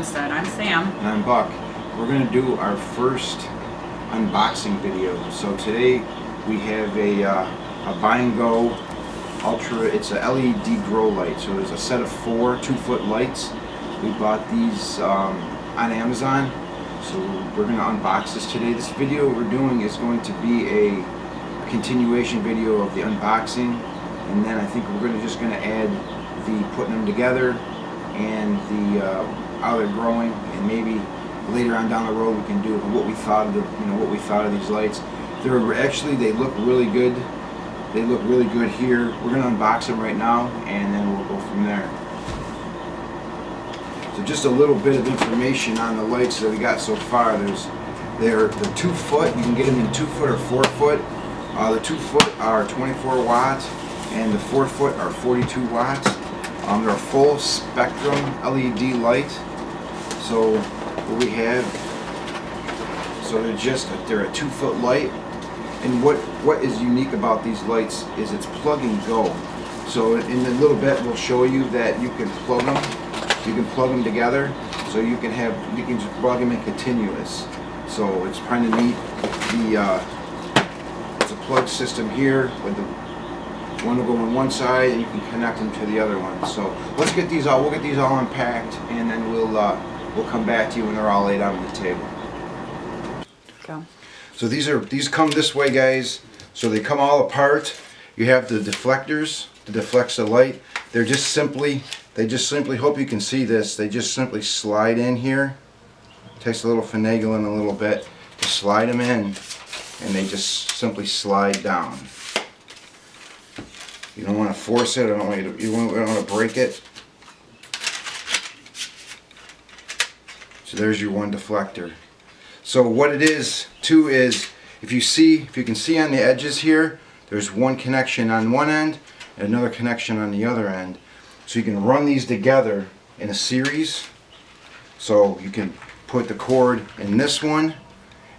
Homestead. I'm Sam. And I'm Buck. We're going to do our first unboxing video. So today we have a Byingo Ultra. It's a LED grow light. So there's a set of 4 2-foot lights. We bought these on Amazon. So we're going to unbox this today. This video we're doing is going to be a continuation video of the unboxing, and then I think we're just going to add the putting them together and the how they're growing, and maybe later on down the road we can do what we thought of what we thought of these lights. They look really good. They look really good here. We're going to unbox them right now, and then we'll go from there. So just a little bit of information on the lights that we got so far. They're 2 foot. You can get them in 2 foot or 4 foot. The 2 foot are 24 watts, and the 4 foot are 42 watts. They're a full spectrum LED light. So what we have, they're a 2 foot light. And what is unique about these lights is it's plug and go. So in a little bit we'll show you that you can plug them. You can plug them together, so you can just plug them in continuous. So it's kind of neat. It's a plug system here with the one will go on one side, and you can connect them to the other one. So let's get these all. We'll get these all unpacked, and then we'll come back to you when they're all laid out on the table. Go. So these come this way, guys. So they come all apart. You have the deflectors to deflect the light. They just simply hope you can see this. They just simply slide in here. It takes a little finagling a little bit to slide them in, and they just simply slide down. You don't want to force it. You don't want to break it. So there's your one deflector. So what it is too is, if you can see on the edges here, there's one connection on one end and another connection on the other end. So you can run these together in a series. So you can put the cord in this one,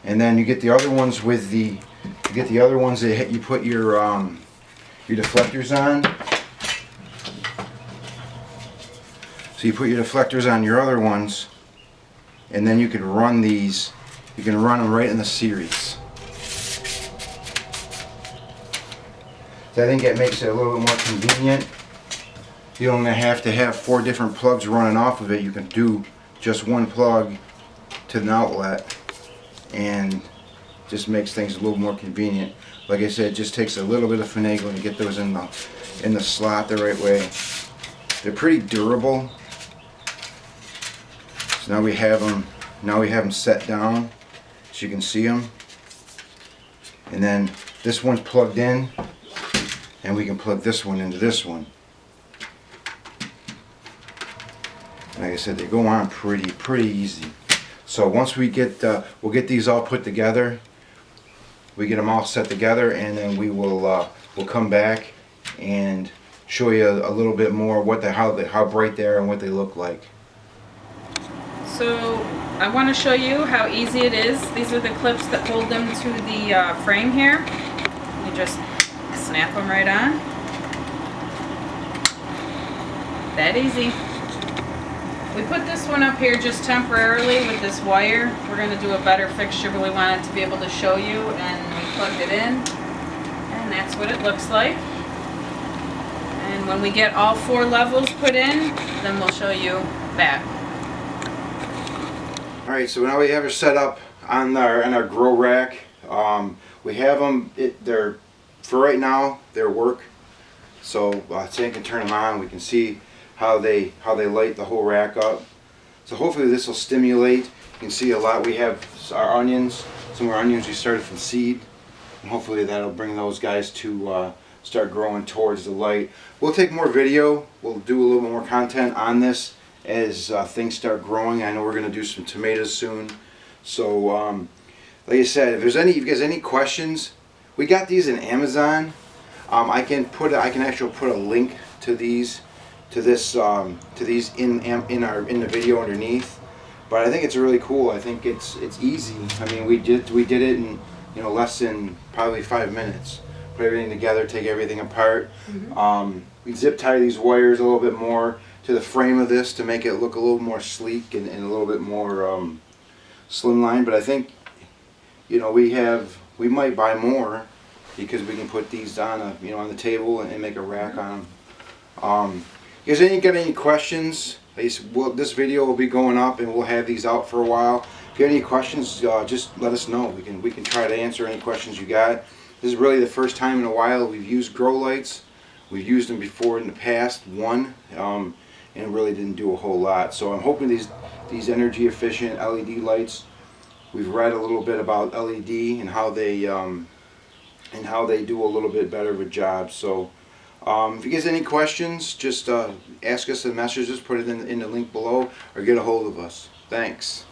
and then you get the other ones with the that you put your deflectors on. So you put your deflectors on your other ones, and then you can run these. You can run them right in the series. So I think it makes it a little bit more convenient. You don't have to have 4 different plugs running off of it. You can do just one plug to an outlet, and just makes things a little more convenient. Like I said, it just takes a little bit of finagling to get those in the slot the right way. They're pretty durable. So now we have them. Now we have them set down, so you can see them. And then this one's plugged in, and we can plug this one into this one. Like I said, they go on pretty easy. So once we get, we'll get these all put together. We get them all set together, and then we'll come back and show you a little bit more how bright they are and what they look like. So I want to show you how easy it is. These are the clips that hold them to the frame here. You just snap them right on. That easy. We put this one up here just temporarily with this wire. We're going to do a better fixture, but we want it to be able to show you, and we plugged it in, and that's what it looks like. And when we get all 4 levels put in, then we'll show you that. Alright, so now we have it set up on our grow rack. We have them, for right now, they're work. So Sam can turn them on. We can see how they light the whole rack up. So hopefully this will stimulate. You can see a lot. We have our onions. Some of our onions we started from seed, and hopefully that'll bring those guys to start growing towards the light. We'll take more video. We'll do a little bit more content on this as things start growing. I know we're going to do some tomatoes soon. So like I said, if you guys have any questions, we got these in Amazon. I can actually put a link to these in the video underneath. But I think it's really cool. I think it's easy. I mean, we did it in less than probably 5 minutes. Put everything together, take everything apart. We zip tie these wires a little bit more to the frame of this to make it look a little more sleek and a little bit more slimline. But I think, you know, we might buy more because we can put these on on the table and make a rack on them. You guys got any questions? This video will be going up and we'll have these out for a while. If you have any questions, just let us know. We can try to answer any questions you got. This is really the first time in a while we've used grow lights. We've used them before in the past, and it really didn't do a whole lot. So I'm hoping these energy efficient LED lights. We've read a little bit about LED and how they do a little bit better of a job. So if you guys have any questions, just ask us in messages, put it in the link below, or get a hold of us. Thanks.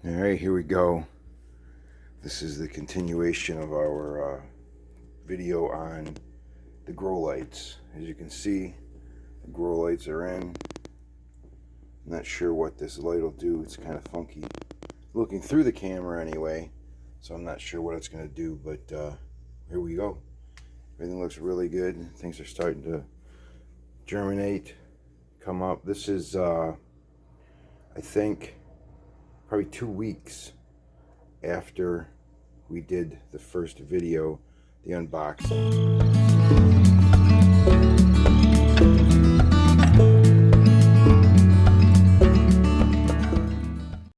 Alright, here we go. This is the continuation of our video on the grow lights. As you can see, the grow lights are in. I'm not sure what this light will do. It's kind of funky looking through the camera anyway, so I'm not sure what it's going to do, but here we go. Everything looks really good. Things are starting to germinate, come up. This is I think probably 2 weeks after we did the first video, the unboxing.